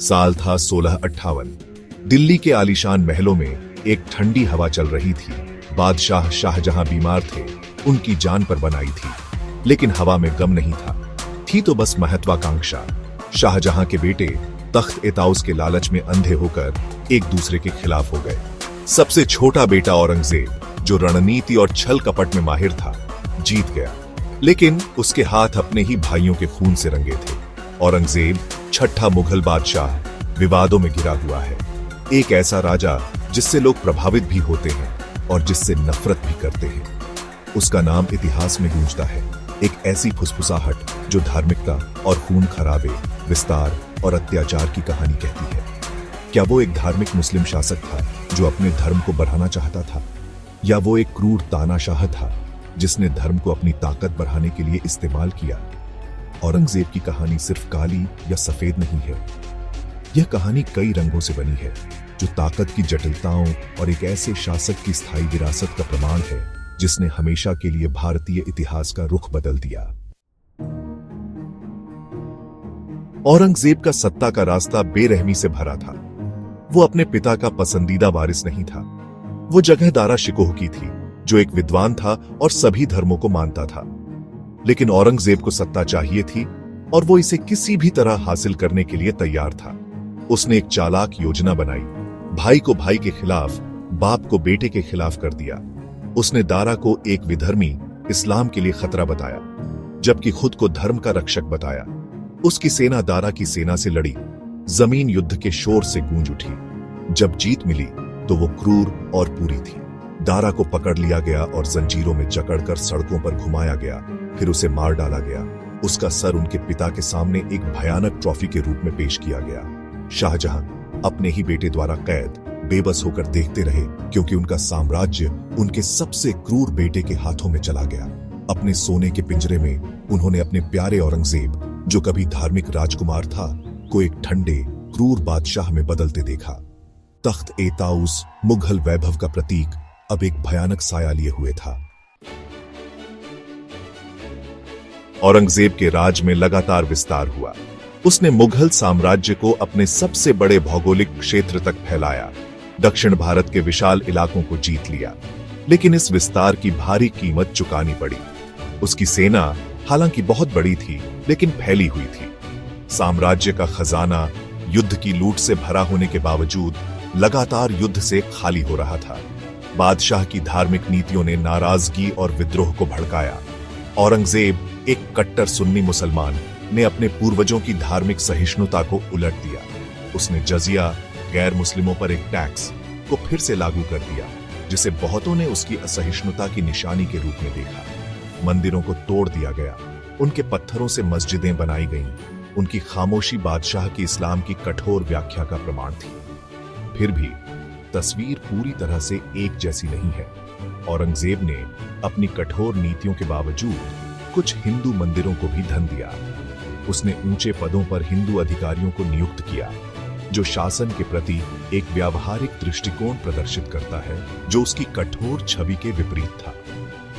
साल था 1658। दिल्ली के आलीशान महलों में एक ठंडी हवा चल रही थी। बादशाह शाहजहां बीमार थे, उनकी जान पर बनाई थी, लेकिन हवा में गम नहीं था, थी तो बस महत्वाकांक्षा। शाहजहां के बेटे तख्त-ए-ताउस के लालच में अंधे होकर एक दूसरे के खिलाफ हो गए। सबसे छोटा बेटा औरंगजेब, जो रणनीति और छल कपट में माहिर था, जीत गया, लेकिन उसके हाथ अपने ही भाइयों के खून से रंगे थे। औरंगजेब छठा मुगल बादशाह विवादों में घिरा हुआ है, एक ऐसा राजा जिससे लोग प्रभावित भी होते हैं और जिससे नफरत भी करते हैं। उसका नाम इतिहास में गूंजता है, एक ऐसी फुसफुसाहट जो धार्मिकता और खून खराबे, विस्तार और अत्याचार की कहानी कहती है। क्या वो एक धार्मिक मुस्लिम शासक था जो अपने धर्म को बढ़ाना चाहता था, या वो एक क्रूर तानाशाह था जिसने धर्म को अपनी ताकत बढ़ाने के लिए इस्तेमाल किया? औरंगजेब की कहानी सिर्फ काली या सफेद नहीं है, यह कहानी कई रंगों से बनी है, जो ताकत की जटिलताओं और एक ऐसे शासक की स्थायी विरासत का प्रमाण है जिसने हमेशा के लिए भारतीय इतिहास का रुख बदल दिया। औरंगजेब का सत्ता का रास्ता बेरहमी से भरा था। वो अपने पिता का पसंदीदा वारिस नहीं था। वो जगहदारा शिकोह की थी, जो एक विद्वान था और सभी धर्मों को मानता था। लेकिन औरंगजेब को सत्ता चाहिए थी और वो इसे किसी भी तरह हासिल करने के लिए तैयार था। उसने एक चालाक योजना बनाई, भाई को भाई के खिलाफ, बाप को बेटे के खिलाफ कर दिया। उसने दारा को एक विधर्मी, इस्लाम के लिए खतरा बताया, जबकि खुद को धर्म का रक्षक बताया। उसकी सेना दारा की सेना से लड़ी, जमीन युद्ध के शोर से गूंज उठी। जब जीत मिली तो वो क्रूर और पूरी थी। दारा को पकड़ लिया गया और जंजीरों में जकड़कर सड़कों पर घुमाया गया, फिर उसे मार डाला गया। उसका सर उनके पिता के सामने एक भयानक ट्रॉफी के रूप में पेश किया गया। शाहजहां अपने ही बेटे द्वारा कैद बेबस होकर देखते रहे, क्योंकि उनका साम्राज्य उनके सबसे क्रूर बेटे के हाथों में चला गया। अपने सोने के पिंजरे में उन्होंने अपने प्यारे औरंगजेब, जो कभी धार्मिक राजकुमार था, को एक ठंडे क्रूर बादशाह में बदलते देखा। तख्त-ए-ताउस मुगल वैभव का प्रतीक अब एक भयानक साया लिए हुए था। औरंगजेब के राज में लगातार विस्तार हुआ। उसने मुगल साम्राज्य को अपने सबसे बड़े भौगोलिक क्षेत्र तक फैलाया, दक्षिण भारत के विशाल इलाकों को जीत लिया। लेकिन इस विस्तार की भारी कीमत चुकानी पड़ी। उसकी सेना हालांकि बहुत बड़ी थी, लेकिन फैली हुई थी। साम्राज्य का खजाना युद्ध की लूट से भरा होने के बावजूद लगातार युद्ध से खाली हो रहा था। बादशाह की धार्मिक नीतियों ने नाराजगी और विद्रोह को भड़काया। औरंगजेब, एक कट्टर सुन्नी मुसलमान, ने अपने पूर्वजों की धार्मिक सहिष्णुता को उलट दिया। उसने जजिया, गैर मुस्लिमों पर एक टैक्स, को फिर से लागू कर दिया, जिसे बहुतों ने उसकी असहिष्णुता की निशानी के रूप में देखा। मंदिरों को तोड़ दिया गया, उनके पत्थरों से मस्जिदें बनाई गईं। उनकी खामोशी बादशाह की इस्लाम की कठोर व्याख्या का प्रमाण थी। फिर भी तस्वीर पूरी तरह से एक जैसी नहीं है। औरंगजेब ने अपनी कठोर नीतियों के बावजूद कुछ हिंदू मंदिरों को भी धन दिया। उसने ऊंचे पदों पर हिंदू अधिकारियों को नियुक्त किया, जो शासन के प्रति एक व्यावहारिक दृष्टिकोण प्रदर्शित करता है, जो उसकी कठोर छवि के विपरीत था।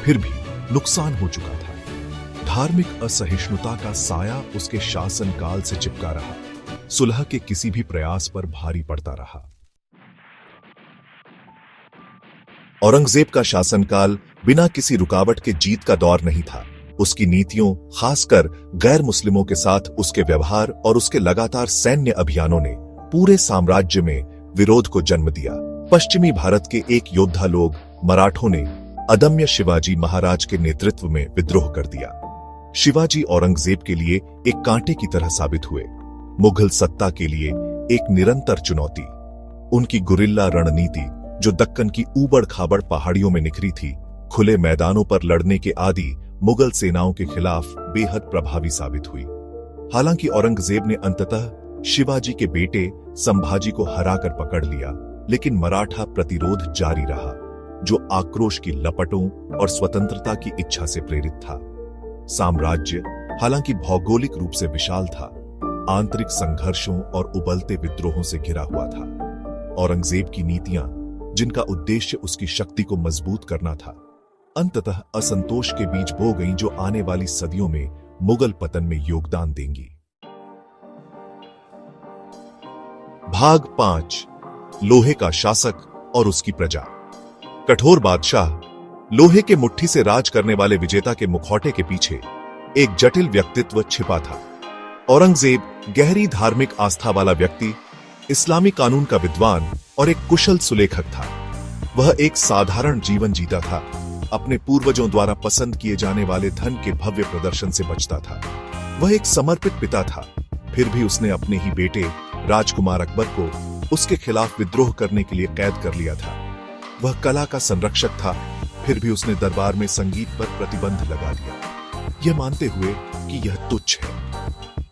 फिर भी नुकसान हो चुका था। धार्मिक असहिष्णुता का साया उसके शासनकाल से चिपका रहा, सुलह के किसी भी प्रयास पर भारी पड़ता रहा। औरंगजेब का शासनकाल बिना किसी रुकावट के जीत का दौर नहीं था। उसकी नीतियों, खासकर गैर मुस्लिमों के साथ उसके व्यवहार और उसके लगातार सैन्य अभियानों ने पूरे साम्राज्य में विरोध को जन्म दिया। पश्चिमी भारत के एक योद्धा लोग, मराठों ने अदम्य शिवाजी महाराज के नेतृत्व में विद्रोह कर दिया। शिवाजी औरंगजेब के लिए एक कांटे की तरह साबित हुए, मुगल सत्ता के लिए एक निरंतर चुनौती। उनकी गुरिल्ला रणनीति, जो दक्कन की ऊबड़ खाबड़ पहाड़ियों में निखरी थी, खुले मैदानों पर लड़ने के आदि मुगल सेनाओं के खिलाफ बेहद प्रभावी साबित हुई। हालांकि औरंगजेब ने अंततः शिवाजी के बेटे संभाजी को हराकर पकड़ लिया, लेकिन मराठा प्रतिरोध जारी रहा, जो आक्रोश की लपटों और स्वतंत्रता की इच्छा से प्रेरित था। साम्राज्य हालांकि भौगोलिक रूप से विशाल था, आंतरिक संघर्षों और उबलते विद्रोहों से घिरा हुआ था। औरंगजेब की नीतियां, जिनका उद्देश्य उसकी शक्ति को मजबूत करना था, अंततः असंतोष के बीज बो गईं, जो आने वाली सदियों में मुगल पतन में योगदान देंगी। भाग 5 लोहे का शासक और उसकी प्रजा। कठोर बादशाह। लोहे के मुट्ठी से राज करने वाले विजेता के मुखौटे के पीछे एक जटिल व्यक्तित्व छिपा था। औरंगजेब गहरी धार्मिक आस्था वाला व्यक्ति, इस्लामी कानून का विद्वान और एक कुशल सुलेखक था। वह एक साधारण जीवन जीता था, अपने पूर्वजों द्वारा पसंद किए जाने वाले धन के भव्य प्रदर्शन से बचता था। वह एक समर्पित पिता था, फिर भी उसने अपने ही बेटे राजकुमार अकबर को उसके खिलाफ विद्रोह करने के लिए कैद कर लिया था। वह कला का संरक्षक था, फिर भी उसने दरबार में संगीत पर प्रतिबंध लगा दिया, यह मानते हुए कि यह तुच्छ है।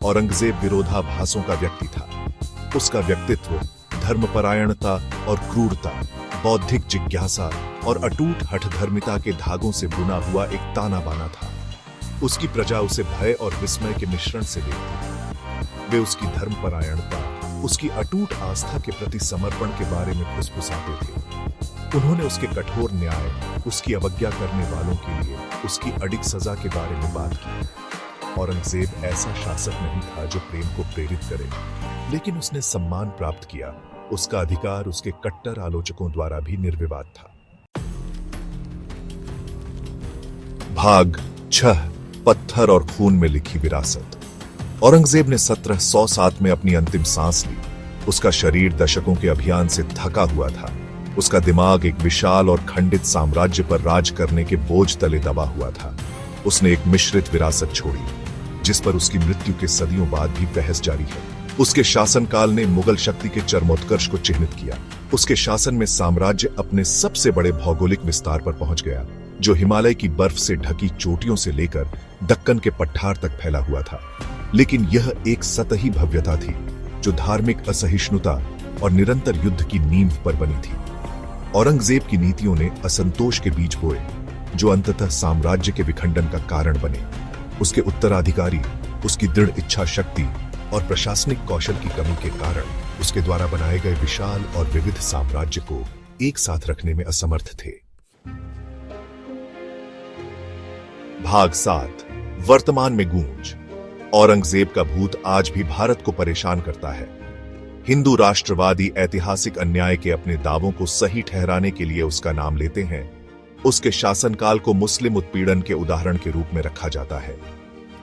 औरंगजेब विरोधाभासों का व्यक्ति था। उसका व्यक्तित्व धर्मपरायणता और क्रूरता, बौद्धिक जिज्ञासा और अटूट हठधर्मिता के धागों से बुना हुआ एक ताना बाना था। उसकी प्रजा उसे भय और विस्मय के मिश्रण से देखती। वे उसकी धर्मपरायणता, उसकी अटूट आस्था के प्रति समर्पण के बारे में फुसफुसाते थे। उन्होंने उसके कठोर न्याय, उसकी अवज्ञा करने वालों के लिए उसकी अडिग सजा के बारे में बात की। औरंगजेब ऐसा शासक नहीं था जो प्रेम को प्रेरित करे, लेकिन उसने सम्मान प्राप्त किया। उसका अधिकार उसके कट्टर आलोचकों द्वारा भी निर्विवाद था। भाग 6 पत्थर और खून में लिखी विरासत। औरंगजेब ने 1707 में अपनी अंतिम सांस ली। उसका शरीर दशकों के अभियान से थका हुआ था। उसका दिमाग एक विशाल और खंडित साम्राज्य पर राज करने के बोझ तले दबा हुआ था। उसने एक मिश्रित विरासत छोड़ी, जिस पर उसकी मृत्यु के सदियों बाद भी बहस जारी है। उसके शासनकाल ने मुगल शक्ति के चरमोत्कर्ष को चिह्नित किया। उसके शासन में साम्राज्य अपने सबसे बड़े भौगोलिक विस्तार पर पहुंच गया, जो हिमालय की बर्फ से ढकी चोटियों से लेकर दक्कन के पठार तक फैला हुआ था। लेकिन यह एक सतही भव्यता थी, जो धार्मिक असहिष्णुता और निरंतर युद्ध की नींव पर बनी थी। औरंगजेब की नीतियों ने असंतोष के बीज बोए, जो अंततः साम्राज्य के विखंडन का कारण बने। उसके उत्तराधिकारी, उसकी दृढ़ इच्छा शक्ति और प्रशासनिक कौशल की कमी के कारण उसके द्वारा बनाए गए विशाल और विविध साम्राज्य को एक साथ रखने में असमर्थ थे। भाग 7 वर्तमान में गूंज। औरंगजेब का भूत आज भी भारत को परेशान करता है। हिंदू राष्ट्रवादी ऐतिहासिक अन्याय के अपने दावों को सही ठहराने के लिए उसका नाम लेते हैं। उसके शासनकाल को मुस्लिम उत्पीड़न के उदाहरण के रूप में रखा जाता है।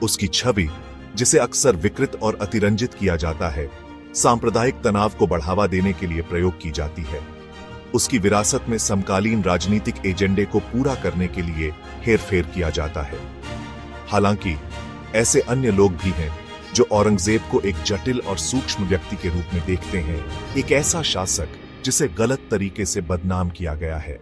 उसकी छवि, जिसे अक्सर विकृत और अतिरंजित किया जाता है, सांप्रदायिक तनाव को बढ़ावा देने के लिए प्रयोग की जाती है। उसकी विरासत में समकालीन राजनीतिक एजेंडे को पूरा करने के लिए हेरफेर किया जाता है। हालांकि ऐसे अन्य लोग भी हैं जो औरंगजेब को एक जटिल और सूक्ष्म व्यक्ति के रूप में देखते हैं, एक ऐसा शासक जिसे गलत तरीके से बदनाम किया गया है।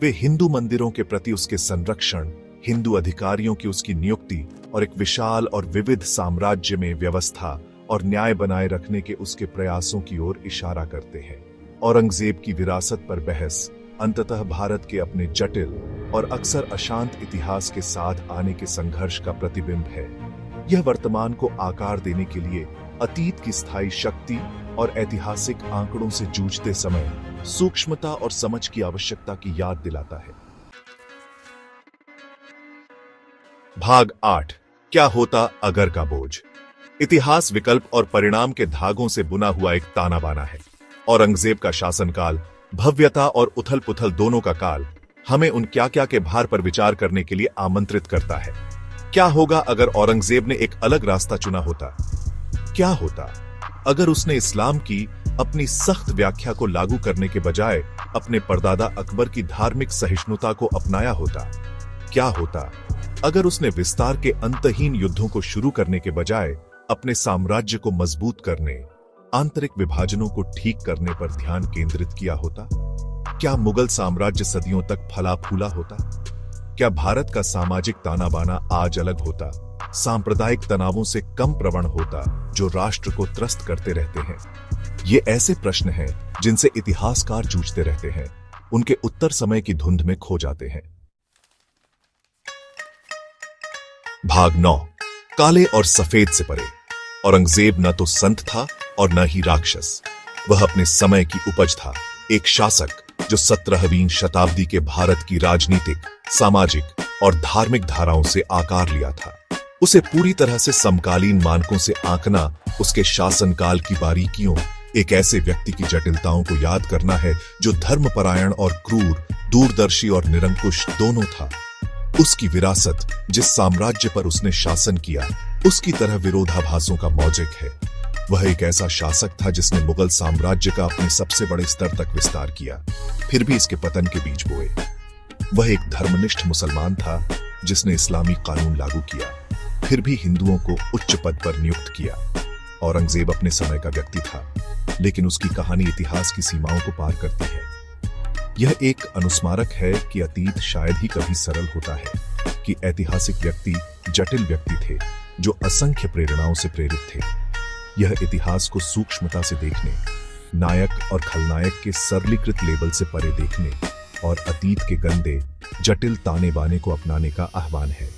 वे हिंदू मंदिरों के प्रति उसके संरक्षण, हिंदू अधिकारियों की उसकी नियुक्ति और एक विशाल और विविध साम्राज्य में व्यवस्था और न्याय बनाए रखने के उसके प्रयासों की ओर इशारा करते हैं। औरंगजेब की विरासत पर बहस अंततः भारत के अपने जटिल और अक्सर अशांत इतिहास के साथ आने के संघर्ष का प्रतिबिंब है। यह वर्तमान को आकार देने के लिए अतीत की स्थायी शक्ति और ऐतिहासिक आंकड़ों से जूझते समय सूक्ष्मता और समझ की आवश्यकता की याद दिलाता है। भाग 8 क्या होता अगर का बोझ। इतिहास विकल्प और परिणाम के धागों से बुना हुआ एक ताना बाना है। औरंगजेब का शासनकाल, भव्यता और उथल पुथल दोनों का काल, हमें उन क्या क्या के भार पर विचार करने के लिए आमंत्रित करता है। क्या होगा अगर औरंगजेब ने एक अलग रास्ता चुना होता? क्या होता अगर उसने इस्लाम की अपनी सख्त व्याख्या को लागू करने के बजाय अपने परदादा अकबर की धार्मिक सहिष्णुता को अपनाया होता? क्या होता अगर उसने विस्तार के अंतहीन युद्धों को शुरू करने के बजाय अपने साम्राज्य को मजबूत करने, आंतरिक विभाजनों को ठीक करने पर ध्यान केंद्रित किया होता? क्या मुगल साम्राज्य सदियों तक फला फूला होता? क्या भारत का सामाजिक ताना बाना आज अलग होता, सांप्रदायिक तनावों से कम प्रवण होता, जो राष्ट्र को त्रस्त करते रहते हैं? ये ऐसे प्रश्न हैं जिनसे इतिहासकार जूझते रहते हैं। उनके उत्तर समय की धुंध में खो जाते हैं। भाग 9 काले और सफेद से परे। औरंगजेब न तो संत था और न ही राक्षस। वह अपने समय की उपज था, एक शासक जो 17वीं शताब्दी के भारत की राजनीतिक, सामाजिक और धार्मिक धाराओं से आकार लिया था। उसे पूरी तरह से समकालीन मानकों से आंकना उसके शासनकाल की बारीकियों, एक ऐसे व्यक्ति की जटिलताओं को याद करना है जो धर्मपरायण और क्रूर, दूरदर्शी और निरंकुश दोनों था। उसकी विरासत, जिस साम्राज्य पर उसने शासन किया, उसकी तरह विरोधाभासों का मौजिक है। वह एक ऐसा शासक था जिसने मुगल साम्राज्य का अपने सबसे बड़े स्तर तक विस्तार किया, फिर भी इसके पतन के बीज बोए। वह एक धर्मनिष्ठ मुसलमान था जिसने इस्लामी कानून लागू किया, फिर भी हिंदुओं को उच्च पद पर नियुक्त किया। औरंगजेब अपने समय का व्यक्ति था, लेकिन उसकी कहानी इतिहास की सीमाओं को पार करती है। यह एक अनुस्मारक है कि अतीत शायद ही कभी सरल होता है, कि ऐतिहासिक व्यक्ति जटिल व्यक्ति थे जो असंख्य प्रेरणाओं से प्रेरित थे। यह इतिहास को सूक्ष्मता से देखने, नायक और खलनायक के सरलीकृत लेबल से परे देखने और अतीत के गंदे, जटिल ताने बाने को अपनाने का आह्वान है।